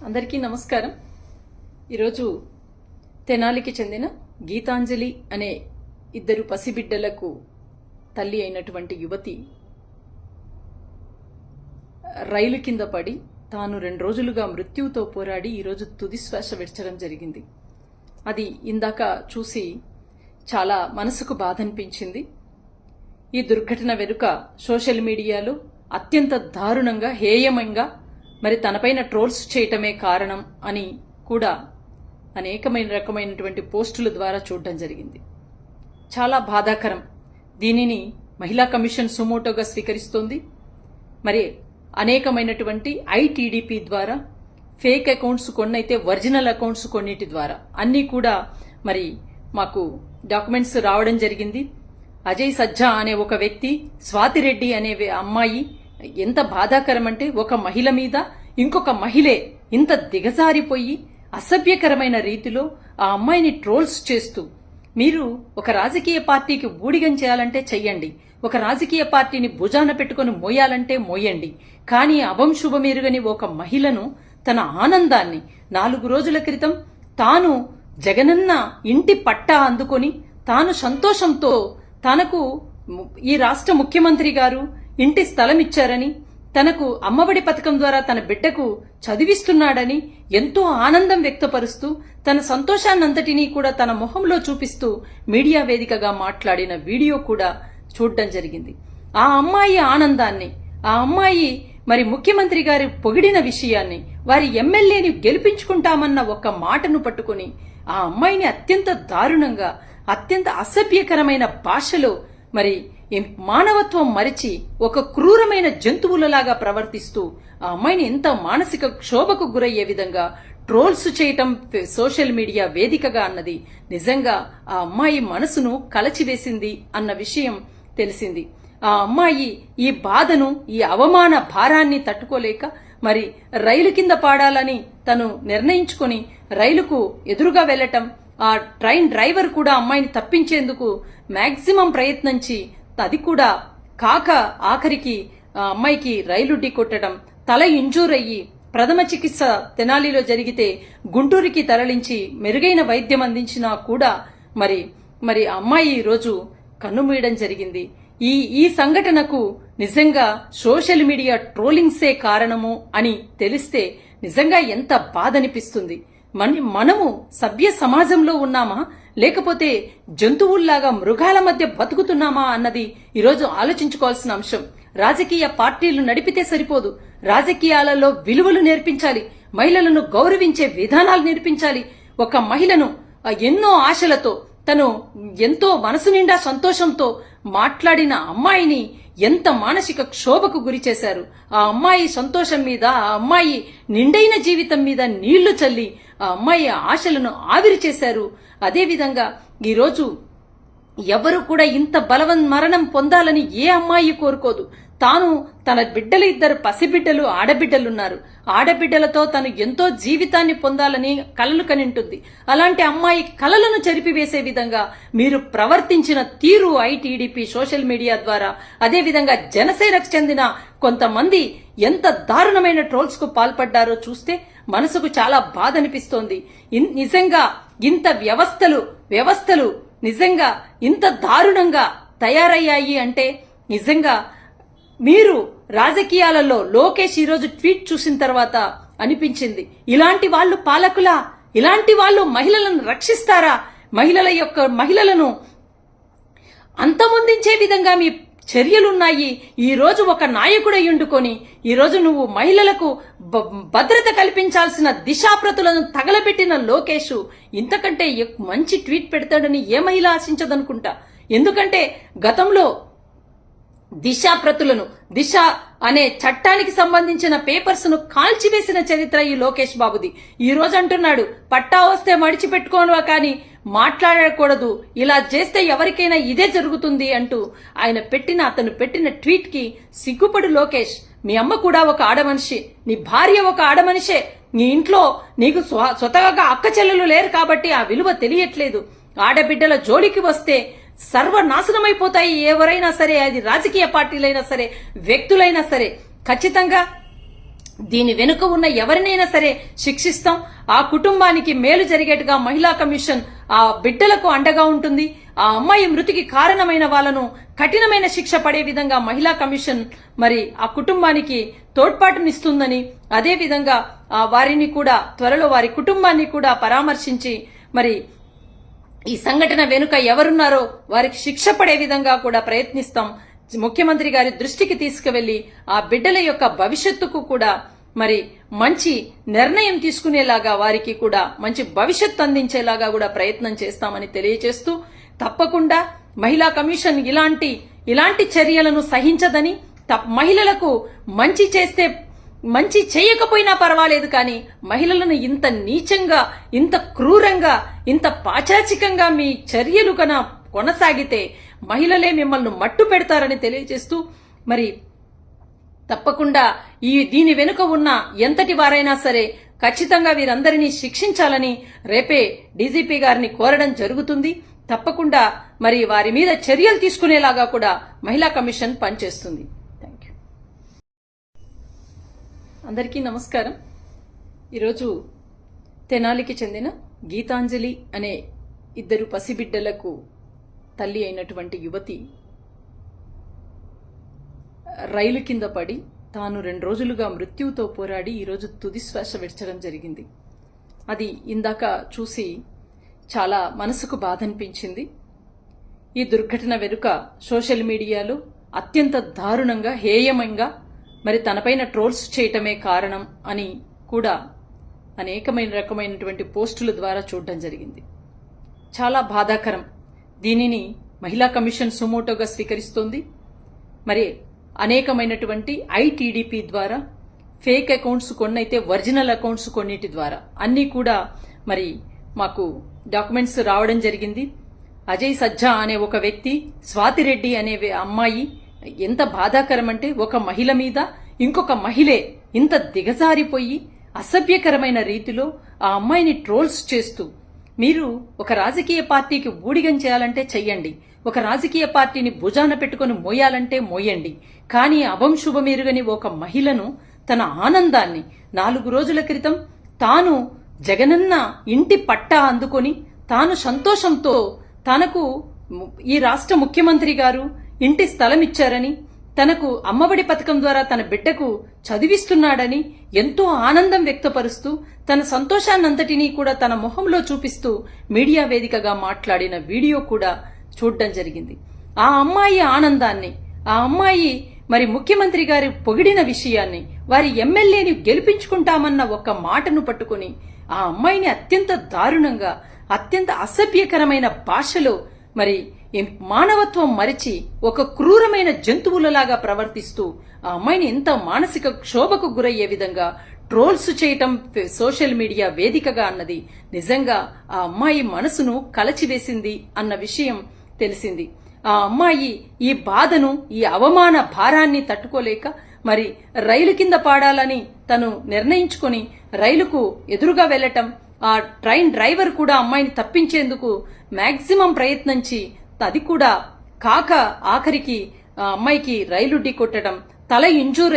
అందరికీ నమస్కారం. ఈరోజు తెనాలికి చెందిన గీతాంజలి అనే ఇద్దరు పసిబిడ్డలకు తల్లి అయినటువంటి యువతి రైలు కింద పడి తాను 2 రోజులుగా మృత్యువుతో పోరాడి ఈరోజు తుది శ్వాస విడచడం జరిగింది. అది ఇందాక చూసి చాలా మనసుకు బాధ అనిపించింది. ఈ దుర్ఘటన వెనుక సోషల్ మీడియాలో అత్యంత దారుణంగా హేయమంగా మరి తనపైన ట్రోల్స్ చేయటమే కారణం అని కూడా అనేకమైన రకమైనటువంటి పోస్టుల ద్వారా చూడడం జరిగింది. చాలా బాధాకరం. దీనిని మహిళా కమిషన్ సుమోటోగా స్వీకరిస్తోంది. మరి అనేకమైనటువంటి ఐటీడీపీ ద్వారా ఫేక్ అకౌంట్స్ కొన్నైతే ఒరిజినల్ అకౌంట్స్ కొన్నిటి ద్వారా అన్నీ కూడా మరి మాకు డాక్యుమెంట్స్ రావడం జరిగింది. అజయ్ సజ్జా అనే ఒక వ్యక్తి, స్వాతిరెడ్డి అనే అమ్మాయి, ఎంత బాధాకరం అంటే ఒక మహిళ మీద ఇంకొక మహిళే ఇంత దిగజారిపోయి అసభ్యకరమైన రీతిలో ఆ అమ్మాయిని ట్రోల్స్ చేస్తూ, మీరు ఒక రాజకీయ పార్టీకి ఊడిగం చేయాలంటే చెయ్యండి, ఒక రాజకీయ పార్టీని భుజాన పెట్టుకుని మోయాలంటే మోయండి, కానీ అభంశుభమెరుగని ఒక మహిళను తన ఆనందాన్ని 4 రోజుల క్రితం తాను జగనన్న ఇంటి పట్టా అందుకొని తాను సంతోషంతో తనకు ఈ రాష్ట్ర ముఖ్యమంత్రి గారు ఇంటి స్థలం ఇచ్చారని, తనకు అమ్మఒడి పథకం ద్వారా తన బిడ్డకు చదివిస్తున్నాడని ఎంతో ఆనందం వ్యక్తపరుస్తూ తన సంతోషాన్నంతటినీ కూడా తన మొహంలో చూపిస్తూ మీడియా వేదికగా మాట్లాడిన వీడియో కూడా చూడడం జరిగింది. ఆ అమ్మాయి ఆనందాన్ని, ఆ అమ్మాయి మరి ముఖ్యమంత్రి గారి పొగిడిన విషయాన్ని, వారి ఎమ్మెల్యేని గెలిపించుకుంటామన్న ఒక మాటను పట్టుకుని ఆ అమ్మాయిని అత్యంత దారుణంగా, అత్యంత అసభ్యకరమైన భాషలో మరి మానవత్వం మరిచి ఒక క్రూరమైన జంతువులలాగా ప్రవర్తిస్తూ ఆ అమ్మాయిని ఎంత మానసిక క్షోభకు గురయ్యే విధంగా ట్రోల్స్ చేయటం సోషల్ మీడియా వేదికగా అన్నది నిజంగా ఆ అమ్మాయి మనసును కలచివేసింది అన్న విషయం తెలిసింది. ఆ అమ్మాయి ఈ బాధను, ఈ అవమాన భారాన్ని తట్టుకోలేక మరి రైలు కింద పాడాలని తను నిర్ణయించుకొని రైలుకు ఎదురుగా వెళ్లటం, ఆ ట్రైన్ డ్రైవర్ కూడా అమ్మాయిని తప్పించేందుకు మాక్సిమం ప్రయత్నించి అది కూడా కాక ఆఖరికి అమ్మాయికి రైలు ఢీకొట్టడం, తల ఇంజూర్ అయ్యి ప్రథమ చికిత్స తెనాలిలో జరిగితే గుంటూరుకి తరలించి మెరుగైన వైద్యం అందించినా కూడా మరి అమ్మాయి ఈరోజు కన్నుమూయడం జరిగింది. ఈ సంఘటనకు నిజంగా సోషల్ మీడియా ట్రోలింగ్సే కారణము అని తెలిస్తే నిజంగా ఎంత బాధ అనిపిస్తుంది. మనము సభ్య సమాజంలో ఉన్నామా, లేకపోతే జంతువుల్లాగా మృగాల మధ్య బతుకుతున్నామా అన్నది ఈరోజు ఆలోచించుకోవాల్సిన అంశం. రాజకీయ పార్టీలు నడిపితే సరిపోదు, రాజకీయాలలో విలువలు నేర్పించాలి, మహిళలను గౌరవించే విధానాలు నేర్పించాలి. ఒక మహిళను ఎన్నో ఆశలతో, తను ఎంతో మనసు నిండా సంతోషంతో మాట్లాడిన అమ్మాయిని ఎంత మానసిక క్షోభకు గురి చేశారు. ఆ అమ్మాయి సంతోషం మీద, ఆ అమ్మాయి నిండైన జీవితం మీద నీళ్లు చల్లి ఆ అమ్మాయి ఆశలను ఆవిరి చేశారు. అదేవిధంగా ఈరోజు ఎవరు కూడా ఇంత మరణం పొందాలని ఏ అమ్మాయి కోరుకోదు. తాను తన బిడ్డలు, 2 పసిబిడ్డలు, ఆడబిడ్డలున్నారు. ఆడబిడ్డలతో తను ఎంతో జీవితాన్ని పొందాలని కలలు కనింటుంది. అలాంటి అమ్మాయి కలలను చెరిపివేసే విధంగా మీరు ప్రవర్తించిన తీరు ఐటీడీపీ సోషల్ మీడియా ద్వారా, అదేవిధంగా జనసేనకు చెందిన కొంతమంది ఎంత దారుణమైన ట్రోల్స్ కు పాల్పడ్డారో చూస్తే మనసుకు చాలా బాధ అనిపిస్తోంది. నిజంగా ఇంత వ్యవస్థలు నిజంగా ఇంత దారుణంగా తయారయ్యాయి అంటే నిజంగా మీరు రాజకీయాలలో లోకేష్ ఈరోజు ట్వీట్ చూసిన తర్వాత అనిపించింది, ఇలాంటి వాళ్ళు పాలకులా, ఇలాంటి వాళ్ళు మహిళలను రక్షిస్తారా, మహిళలను అంతమొందించే విధంగా మీ చర్యలున్నాయి. ఈ రోజు ఒక నాయకుడయ్యుండుకొని ఈరోజు నువ్వు మహిళలకు భద్రత కల్పించాల్సిన దిశాప్రతులను తగలబెట్టిన లోకేష్ ఇంతకంటే మంచి ట్వీట్ పెడతాడని ఏ మహిళ ఆశించదనుకుంటా. ఎందుకంటే గతంలో దిశ అనే చట్టానికి సంబంధించిన పేపర్స్ ను కాల్చివేసిన చరిత్ర ఈ లోకేష్ బాబుది. ఈ రోజు అంటున్నాడు, పట్టా వస్తే మడిచిపెట్టుకోను కానీ మాట్లాడకూడదు, ఇలా చేస్తే ఎవరికైనా ఇదే జరుగుతుంది అంటూ అతను పెట్టిన ట్వీట్ కి సిగ్గుపడు లోకేష్. మీ అమ్మ కూడా ఒక ఆడమనిషి, నీ భార్య ఒక ఆడమనిషే, నీ ఇంట్లో నీకు స్వతహాగా అక్క చెల్లెలు లేరు కాబట్టి ఆ విలువ తెలియట్లేదు. ఆడబిడ్డల జోలికి వస్తే దీని వెనుక ఉన్న ఎవరినైనా సరే శిక్షిస్తాం. ఆ కుటుంబానికి మేలు జరిగేట్టుగా మహిళా కమిషన్ ఆ బిడ్డలకు అండగా ఉంటుంది. ఆ అమ్మాయి మృతికి కారణమైన వాళ్ళను కఠినమైన శిక్ష పడే విధంగా మహిళా కమిషన్ మరి ఆ కుటుంబానికి తోడ్పాటునిస్తుందని, అదే విధంగా వారిని కూడా త్వరలో వారి కుటుంబాన్ని కూడా పరామర్శించి మరి ఈ సంఘటన వెనుక ఎవరున్నారో వారికి శిక్ష పడే విధంగా కూడా ప్రయత్నిస్తాం. ముఖ్యమంత్రి గారి దృష్టికి తీసుకువెళ్లి ఆ బిడ్డల యొక్క భవిష్యత్తుకు కూడా మరి మంచి నిర్ణయం తీసుకునేలాగా, వారికి కూడా మంచి భవిష్యత్తు అందించేలాగా కూడా ప్రయత్నం చేస్తామని తెలియజేస్తూ, తప్పకుండా మహిళా కమిషన్ ఇలాంటి చర్యలను సహించదని, మహిళలకు మంచి చేస్తే మంచి చేయకపోయినా పర్వాలేదు, కానీ మహిళలను ఇంత నీచంగా, ఇంత క్రూరంగా, ఇంత పాచాచికంగా మీ చర్యలు కొనసాగితే మహిళలే మిమ్మల్ని మట్టు పెడతారని తెలియజేస్తూ, మరి తప్పకుండా దీని వెనుక ఉన్న ఎంతటి వారైనా సరే ఖచ్చితంగా వీరందరినీ శిక్షించాలని రేపే డీజీపీ గారిని కోరడం జరుగుతుంది. తప్పకుండా మరి వారి మీద చర్యలు తీసుకునేలాగా కూడా మహిళా కమిషన్ పనిచేస్తుంది. Thank you. అందరికీ నమస్కారం. ఈరోజు తెనాలికి చెందిన గీతాంజలి అనే 2 పసిబిడ్డలకు తల్లి అయినటువంటి యువతి రైలు కింద పడి తాను 2 రోజులుగా మృత్యువుతో పోరాడి ఈరోజు తుది శ్వాస విడచడం జరిగింది. అది ఇందాక చూసి చాలా మనసుకు బాధ అనిపించింది. ఈ దుర్ఘటన వెనుక సోషల్ మీడియాలో అత్యంత దారుణంగా, హేయమంగా మరి తనపైన ట్రోల్స్ చేయటమే కారణం అని కూడా అనేకమైన రకమైనటువంటి పోస్టుల ద్వారా చూడడం జరిగింది. చాలా బాధాకరం. దీనిని మహిళా కమిషన్ సుమోటోగా స్వీకరిస్తోంది. మరి అనేకమైనటువంటి ఐటీడీపీ ద్వారా ఫేక్ అకౌంట్స్ కొన్నైతే ఒరిజినల్ అకౌంట్స్ కొన్నిటి ద్వారా అన్ని కూడా మరి మాకు డాక్యుమెంట్స్ రావడం జరిగింది. అజయ్ సజ్జా అనే ఒక వ్యక్తి, స్వాతిరెడ్డి అనే అమ్మాయి, ఎంత బాధాకరం అంటే ఒక మహిళ మీద ఇంకొక మహిళే ఇంత దిగజారిపోయి అసభ్యకరమైన రీతిలో ఆ అమ్మాయిని ట్రోల్స్ చేస్తూ, మీరు ఒక రాజకీయ పార్టీకి ఊడిగం చేయాలంటే చెయ్యండి, ఒక రాజకీయ పార్టీని భుజాన పెట్టుకుని మోయాలంటే మోయండి, కానీ అభంశుభమెరుగని ఒక మహిళను తన ఆనందాన్ని 4 రోజుల క్రితం తాను జగనన్న ఇంటి పట్టా అందుకొని తాను సంతోషంతో తనకు ఈ రాష్ట్ర ముఖ్యమంత్రి గారు ఇంటి స్థలం ఇచ్చారని, తనకు అమ్మఒడి పథకం ద్వారా తన బిడ్డకు చదివిస్తున్నాడని ఎంతో ఆనందం వ్యక్తపరుస్తూ తన సంతోషాన్నంతటినీ కూడా తన మొహంలో చూపిస్తూ మీడియా వేదికగా మాట్లాడిన వీడియో కూడా చూడడం జరిగింది. ఆ అమ్మాయి ఆనందాన్ని, ఆ అమ్మాయి మరి ముఖ్యమంత్రి గారి పొగిడిన విషయాన్ని, వారి ఎమ్మెల్యేని గెలిపించుకుంటామన్న ఒక మాటను పట్టుకుని ఆ అమ్మాయిని అత్యంత దారుణంగా, అత్యంత అసభ్యకరమైన భాషలో మరి మానవత్వం మరిచి ఒక క్రూరమైన జంతువులలాగా ప్రవర్తిస్తూ ఆ అమ్మాయిని ఎంత మానసిక క్షోభకు గురయ్యే విధంగా ట్రోల్స్ చేయటం సోషల్ మీడియా వేదికగా అన్నది నిజంగా ఆ అమ్మాయి మనసును కలచివేసింది అన్న విషయం తెలిసింది. ఆ అమ్మాయి ఈ బాధను, ఈ అవమాన భారాన్ని తట్టుకోలేక మరి రైలు కింద పాడాలని తను నిర్ణయించుకొని రైలుకు ఎదురుగా వెళ్లటం, ఆ ట్రైన్ డ్రైవర్ కూడా అమ్మాయిని తప్పించేందుకు మాక్సిమం ప్రయత్నించి అది కూడా కాక ఆఖరికి అమ్మాయికి రైలు ఢీ కొట్టడం, తల ఇంజూర్